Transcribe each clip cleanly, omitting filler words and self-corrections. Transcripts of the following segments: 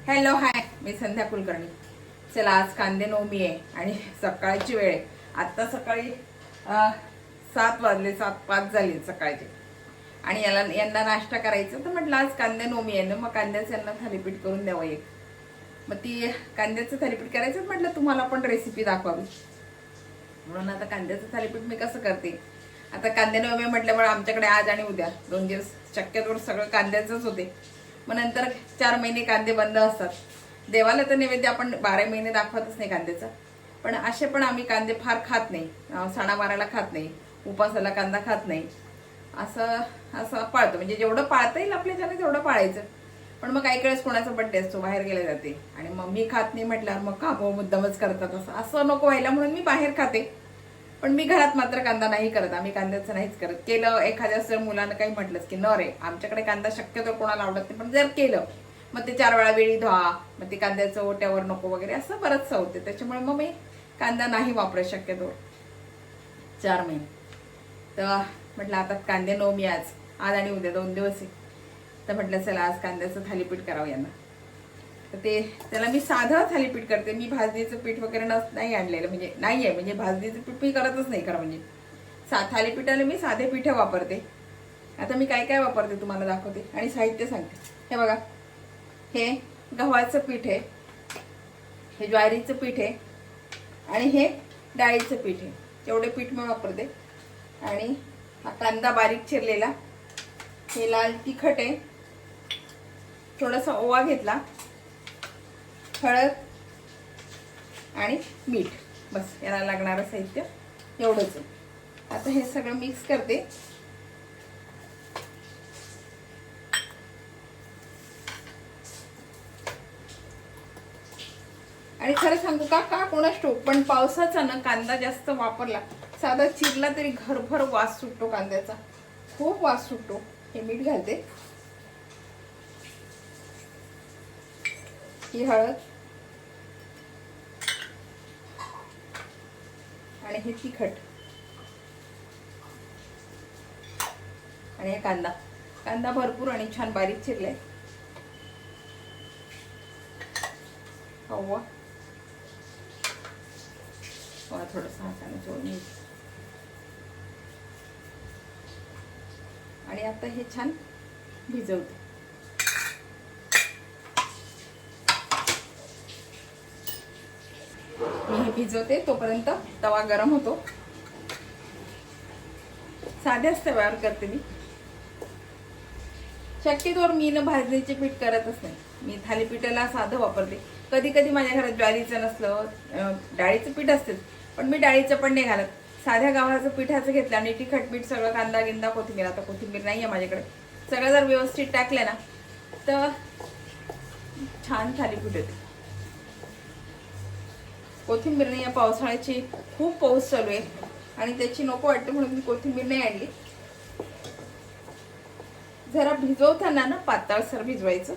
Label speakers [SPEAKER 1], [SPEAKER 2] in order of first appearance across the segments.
[SPEAKER 1] Hello hi, मी संध्या कुलकर्णी. चला, आज कांदे नवमी आहे आणि सकाळची वेळ आहे. आत्ता सकाळी 7 वाजले, 7:05 झाले सकाळचे. आणि यांना नाश्ता करायचा, तर म्हटलं आज कांदे नवमी आहे ना, मग कांद्याचं यांना थालीपीठ करून द्यावं एक. मग ती कांद्याचं थालीपीठ करायचं म्हटलं तुम्हाला पण रेसिपी दाखवावी म्हणून. आता कांद्याचं थालीपीठ मी कसं करते, आता कांदे नवमी म्हटल्यामुळे आमच्याकडे आज आणि उद्या 2 दिवस शक्यतोवर सगळं कांद्याचंच होते. मग नंतर 4 महिने कांदे बंद असतात. देवाला तर नैवेद्य आपण 12 महिने दाखवतच नाही कांद्याचा, पण असे पण आम्ही कांदे फार खात नाही. सणावाराला खात नाही, उपासाला कांदा खात नाही. असं असं पाळतो, म्हणजे जेवढं पाळता येईल आपल्याच्याने तेवढं पाळायचं. पण मग काही वेळेस कोणाचा बड्डे असतो, बाहेर गेले जाते, आणि मग मी खात नाही म्हटल्यावर मग का मुद्दामच करतात. असं नको व्हायला म्हणून मी बाहेर खाते. पण मी घरात मात्र कांदा नाही करत. आम्ही कांद्याचं नाहीच करत. केलं एखाद्या जर मुलानं काही म्हटलंच की न रे, आमच्याकडे कांदा शक्यतो कोणाला आवडत नाही, पण जर केलं मग ते 4 वेळा वेळी धुवा, मग ते कांद्याचं ओट्यावर नको वगैरे असं बरंचसं होते. त्याच्यामुळे मग मी कांदा नाही वापरत शक्यतो 4 महिने. तर म्हटलं आता कांदे नवमी आज आज आणि उद्या 2 दिवस आहे. तर म्हटलं चला आज कांद्याचं थालीपीठ करावं यांना. तर त्याला मी साधं थालीपीठ करते. मी भाजणीचं पीठ वगैरे नाही आणलेलं, म्हणजे नाही आहे, म्हणजे भाजणीचं पीठ मी करतच नाही खरं म्हणजे. थालीपीठाला मी साधे पीठ वापरते. आता मी काय काय वापरते तुम्हाला दाखवते आणि साहित्य सांगते. हे बघा, हे गव्हाचं पीठ आहे, हे ज्वारीचं पीठ आहे, आणि हे डाळीचं पीठ आहे. एवढे पीठ मी वापरते. आणि हा कांदा बारीक चिरलेला, हे लाल तिखट आहे, थोडासा ओवा घेतला, हळद आणि मीठ, बस याला लागणारं साहित्य एवढंच आहे. आता हे सगळं मिक्स करते. आणि खरं सांगू का कोणास ठाऊक, पण पावसाचा ना कांदा जास्त वापरला, साधा चिरला तरी घरभर वास सुटतो कांद्याचा, खूप वास सुटतो. हे मीठ घालते, ही हळद, आणि हे तिखट, आणि हे कांदा. कांदा भरपूर आणि छान बारीक चिरलाय. ओवा थोडंसं हाताने चोळून, आणि आता हे छान भिजवते. मी हे भिजवते तोपर्यंत तवा गरम होतो. साध्याच तव्यावर करते मी. शक्यतोवर मी ना भाजणीचे पीठ करतच नाही. मी थालीपीठाला साधं वापरते. कधी कधी माझ्या घरात ज्वारीचं नसलं, डाळीचं पीठ असते, पण मी डाळीचं पण नाही घालत. साध्या गव्हाचं पिठाचं घेतलं आणि तिखट मीठ सगळं, कांदा गिंदा कोथिंबीर, आता कोथिंबीर नाही आहे माझ्याकडे, सगळं जर व्यवस्थित टाकलं ना तर छान थालीपीठ होते. कोथिंबीर नाही, या पावसाळ्याची खूप पाऊस चालू आहे आणि त्याची नको वाटते म्हणून मी कोथिंबीर नाही आणली. जरा भिजवताना ना पातळसर भिजवायचं.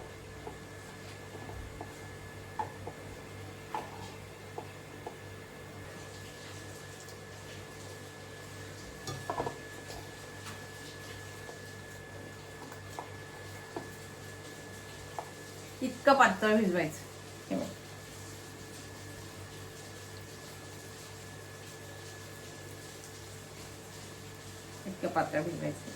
[SPEAKER 1] इतकं पातळ भिजवायचं. हे बघ, इतकं पातळ भिजवायचं.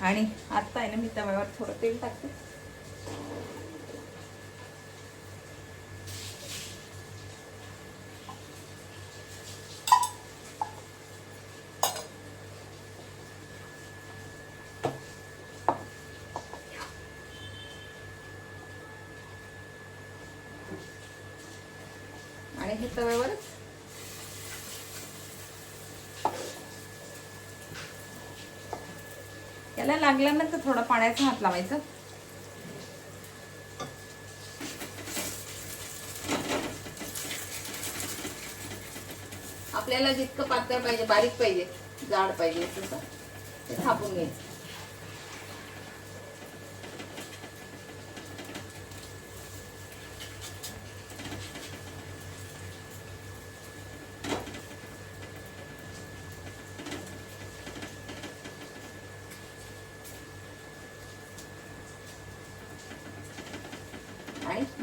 [SPEAKER 1] आणि आता आहे ना, मी तव्यावर थोडं तेल टाकते. आणि हे तव्यावरच याला लागल्यानंतर थोडा पाण्याचा हात लावायचा. आपल्याला जितकं पातळ पाहिजे, बारीक पाहिजे, जाड पाहिजे, तसं ते थापून घ्यायचं.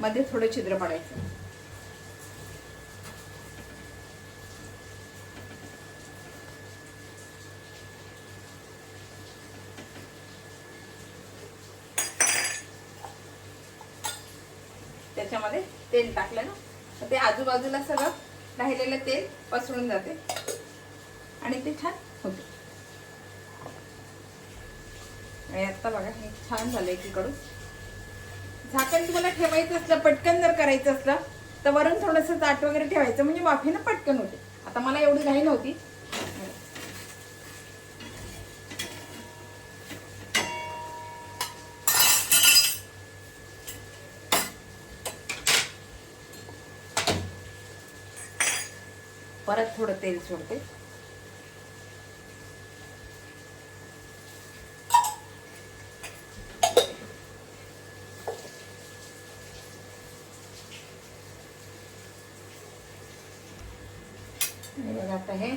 [SPEAKER 1] मध्ये थोडं छिद्र पाडायचं. त्याच्यामध्ये तेल टाकलं ना तर ते आजूबाजूला सगळं राहिलेलं तेल पसरून जाते आणि ते छान होते. आणि आता बघा हे छान झालंय एकीकडून. झाकण तुम्हाला ठेवायचं असलं, पटकन जर करायचं असलं तर वरून थोडंसं ताट वगैरे ठेवायचं, म्हणजे वाफेनं पटकन होते. आता मला एवढी घाई नव्हती. परत थोडं तेल सोडते. आणि बघा आता हे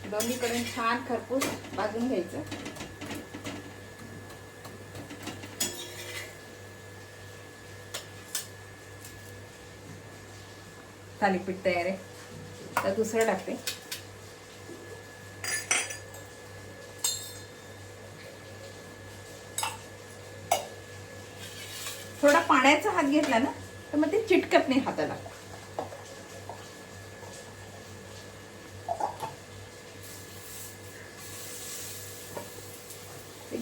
[SPEAKER 1] दोन्हीकडून छान खरपूस भाजून घ्यायचं. थालीपीठ तयार आहे. तर दुसरं टाकते. थोडा पाण्याचा हात घेतला ना तर मग ते चिटकत नाही हाताला.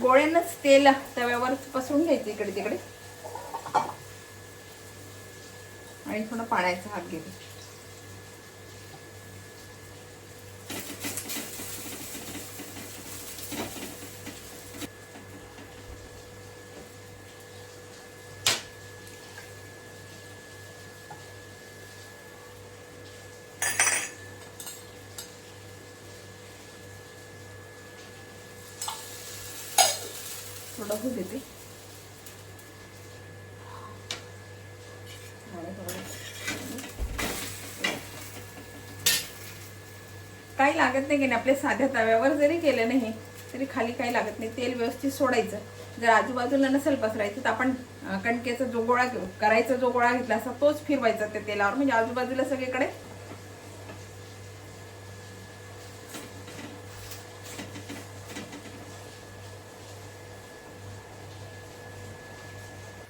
[SPEAKER 1] गोळ्यांनाच तेल तव्यावर पसरून घ्यायचं इकडे तिकडे आणि थोडा पाण्याचा हात घेते. थोडं होऊ देते. काही लागत नाही की नाही. आपल्या साध्या तव्यावर जरी केलं नाही तरी खाली काही लागत नाही. तेल व्यवस्थित सोडायचं. जर आजूबाजूला नसेल पसरायचं तर आपण कणकेचा जो गोळा करायचा, जो गोळा घेतला असता तोच फिरवायचा त्या तेलावर, म्हणजे आजूबाजूला सगळीकडे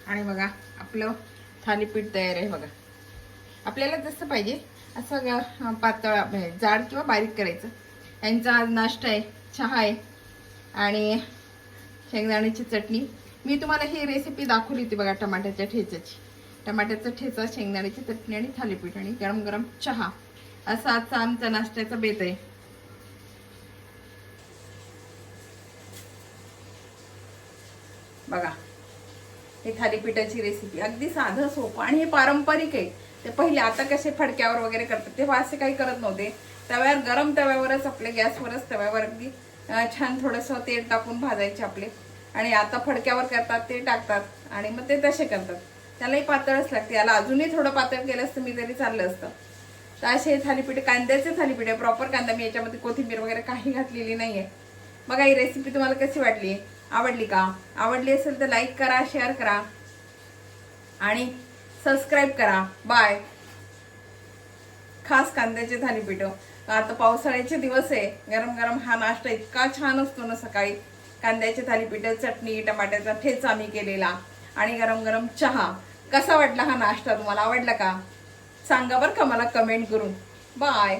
[SPEAKER 1] आणि बघा आपलं थालीपीठ तयार आहे. बघा आपल्याला जसं पाहिजे असं पातळ जाड किंवा बारीक करायचं. यांचा आज नाश्ता आहे, चहा आहे आणि शेंगदाण्याची चटणी. मी तुम्हाला ही रेसिपी दाखवली होती बघा टमाट्याच्या ठेचाची. टमाट्याचा ठेचा, शेंगदाण्याची चटणी आणि थालीपीठ आणि गरम गरम चहा, असा आजचा आमचा नाश्त्याचा बेत आहे. बघा हे थालीपीठाची रेसिपी अगदी साधं सोपं आणि हे पारंपरिक आहे. ते पहिले आता कसे फडक्यावर वगैरे करतात, तेव्हा असे काही करत नव्हते. तव्यावर, गरम तव्यावरच, आपल्या गॅसवरच तव्यावर अगदी छान थोडंसं तेल टाकून भाजायचे आपले. आणि आता फडक्यावर करतात, ते टाकतात आणि मग ते तसे करतात. त्यालाही पातळच लागते. याला अजूनही थोडं पातळ केलं असतं मी तरी चाललं असतं. तर असे थालीपीठ, कांद्याचे थालीपीठ आहे, प्रॉपर कांदा. मी याच्यामध्ये कोथिंबीर वगैरे काही घातलेली नाहीये. बघा ही रेसिपी तुम्हाला कशी वाटली, आवडली का? आवडली असेल तर लाईक करा, शेअर करा आणि सबस्क्राईब करा. बाय. खास कांद्याचे थालीपीठ. आता पावसाळ्याचे दिवस आहे, गरम गरम हा नाश्ता इतका छान असतो ना सकाळी. कांद्याचे थालीपीठ, चटणी, टमाट्याचा ठेचा मी केलेला आणि गरम गरम चहा. कसा वाटला हा नाश्ता? तुम्हाला आवडला का? सांगा बरं का मला कमेंट करून. बाय.